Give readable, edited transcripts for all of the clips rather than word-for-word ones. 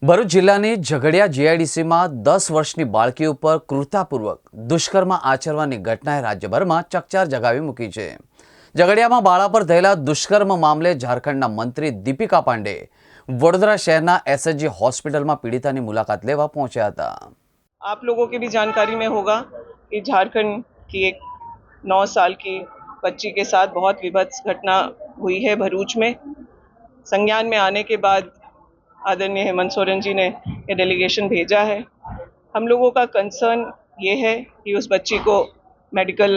ભરૂચ જિલ્લાની ઝઘડિયા જીઆઈડીસીમાં 10 વર્ષની બાળકી ઉપર ક્રૂરતાપૂર્વક દુષ્કર્મ આચરવાની ઘટનાએ રાજ્યભરમાં ચકચાર જગાવી મૂકી છે। ઝઘડિયામાં બાળા પર થયેલા દુષ્કર્મ મામલે ઝારખંડના મંત્રી દીપિકા પાંડે વડોદરા શહેરના એસએચજી હોસ્પિટલમાં પીડિતાની મુલાકાત લેવા પહોંચ્યા હતા। आप लोगों की भी जानकारी में होगा कि झारखंड की एक 9 साल की बच्ची के साथ बहुत विभत्स घटना हुई है भरूच में। संज्ञान में आने के बाद आदरणीय हेमंत सोरेन जी ने ये डेलीगेशन भेजा है। हम लोगों का कंसर्न ये है कि उस बच्ची को मेडिकल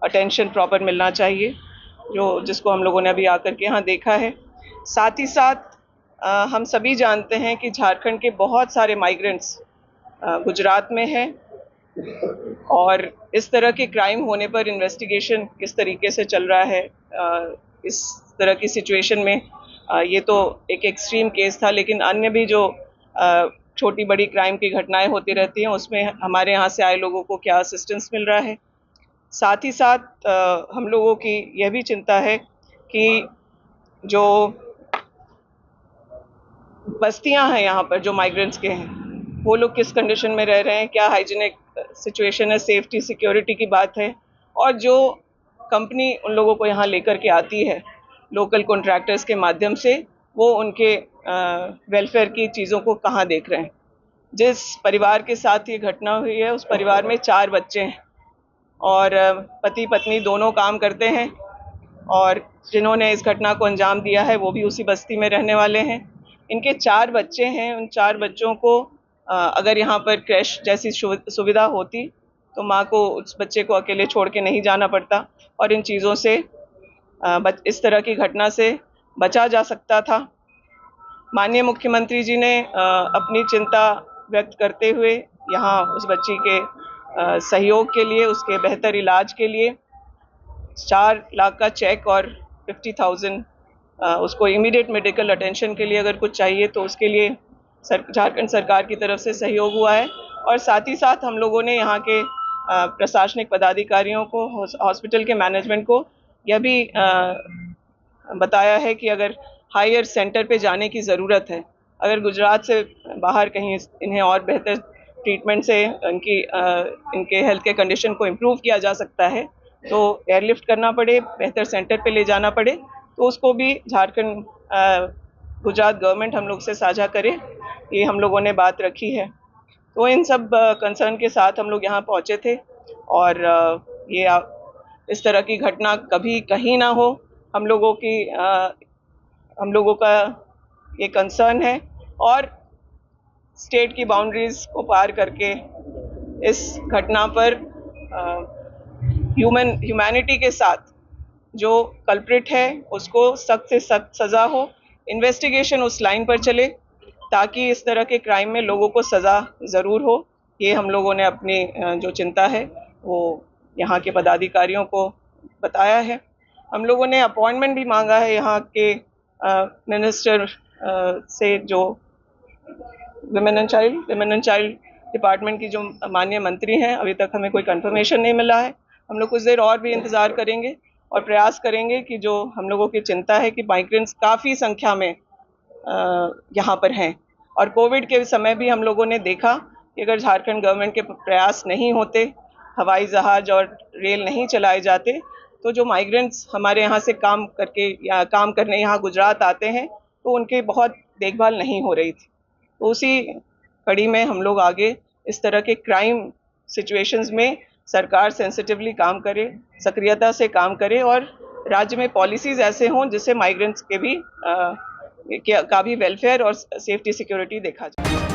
अटेंशन प्रॉपर मिलना चाहिए, जिसको हम लोगों ने अभी आकर के यहाँ देखा है। साथ ही साथ हम सभी जानते हैं कि झारखंड के बहुत सारे माइग्रेंट्स गुजरात में है और इस तरह के क्राइम होने पर इन्वेस्टिगेशन किस तरीके से चल रहा है। इस तरह की सिचुएशन में ये तो एक एक्सट्रीम केस था, लेकिन अन्य भी जो छोटी बड़ी क्राइम की घटनाएं होती रहती हैं उसमें हमारे यहाँ से आए लोगों को क्या असिस्टेंस मिल रहा है। साथ ही साथ हम लोगों की यह भी चिंता है कि जो बस्तियां हैं यहाँ पर जो माइग्रेंट्स के हैं वो लोग किस कंडीशन में रह रहे हैं, क्या हाइजीनिक सिचुएशन है, सेफ्टी सिक्योरिटी की बात है। और जो कंपनी उन लोगों को यहाँ लेकर के आती है लोकल कॉन्ट्रैक्टर्स के माध्यम से, वो उनके वेलफेयर की चीज़ों को कहाँ देख रहे हैं। जिस परिवार के साथ ये घटना हुई है उस परिवार में 4 बच्चे हैं और पति पत्नी दोनों काम करते हैं और जिन्होंने इस घटना को अंजाम दिया है वो भी उसी बस्ती में रहने वाले हैं। इनके 4 बच्चे हैं। उन 4 बच्चों को अगर यहाँ पर क्रैश जैसी सुविधा होती तो माँ को उस बच्चे को अकेले छोड़ के नहीं जाना पड़ता और इन चीज़ों से इस तरह की घटना से बचा जा सकता था। माननीय मुख्यमंत्री जी ने अपनी चिंता व्यक्त करते हुए यहाँ उस बच्ची के सहयोग के लिए, उसके बेहतर इलाज के लिए 4 लाख का चेक और 50,000 उसको इमीडिएट मेडिकल अटेंशन के लिए अगर कुछ चाहिए तो उसके लिए झारखंड सरकार की तरफ से सहयोग हुआ है। और साथ ही साथ हम लोगों ने यहाँ के प्रशासनिक पदाधिकारियों को, हॉस्पिटल के मैनेजमेंट को यह भी बताया है कि अगर हायर सेंटर पे जाने की ज़रूरत है, अगर गुजरात से बाहर कहीं इन्हें और बेहतर ट्रीटमेंट से इनके हेल्थ के कंडीशन को इम्प्रूव किया जा सकता है तो एयरलिफ्ट करना पड़े, बेहतर सेंटर पे ले जाना पड़े, तो उसको भी झारखंड गुजरात गवर्नमेंट हम लोग से साझा करे, ये हम लोगों ने बात रखी है। तो इन सब कंसर्न के साथ हम लोग यहाँ पहुँचे थे और ये इस तरह की घटना कभी कहीं ना हो, हम लोगों का ये कंसर्न है। और स्टेट की बाउंड्रीज को पार करके इस घटना पर ह्यूमैनिटी के साथ जो कल्प्रिट है उसको सख्त से सख्त सज़ा हो, इन्वेस्टिगेशन उस लाइन पर चले ताकि इस तरह के क्राइम में लोगों को सज़ा ज़रूर हो। ये हम लोगों ने अपनी जो चिंता है वो यहाँ के पदाधिकारियों को बताया है। हम लोगों ने अपॉइंटमेंट भी मांगा है यहाँ के मिनिस्टर से, जो विमेन एंड चाइल्ड डिपार्टमेंट की जो माननीय मंत्री हैं, अभी तक हमें कोई कंफर्मेशन नहीं मिला है। हम लोग कुछ देर और भी इंतज़ार करेंगे और प्रयास करेंगे कि जो हम लोगों की चिंता है कि माइग्रेंट्स काफ़ी संख्या में यहाँ पर हैं और कोविड के समय भी हम लोगों ने देखा कि अगर झारखंड गवर्नमेंट के प्रयास नहीं होते, हवाई जहाज और रेल नहीं चलाए जाते, तो जो माइग्रेंट्स हमारे यहाँ से काम करने यहाँ गुजरात आते हैं तो उनकी बहुत देखभाल नहीं हो रही थी। तो उसी कड़ी में हम लोग आगे इस तरह के क्राइम सिचुएशंस में सरकार सेंसिटिवली काम करे, सक्रियता से काम करे और राज्य में पॉलिसीज़ ऐसे हों जिससे माइग्रेंट्स के भी का भी वेलफेयर और सेफ्टी सिक्योरिटी देखा जाए।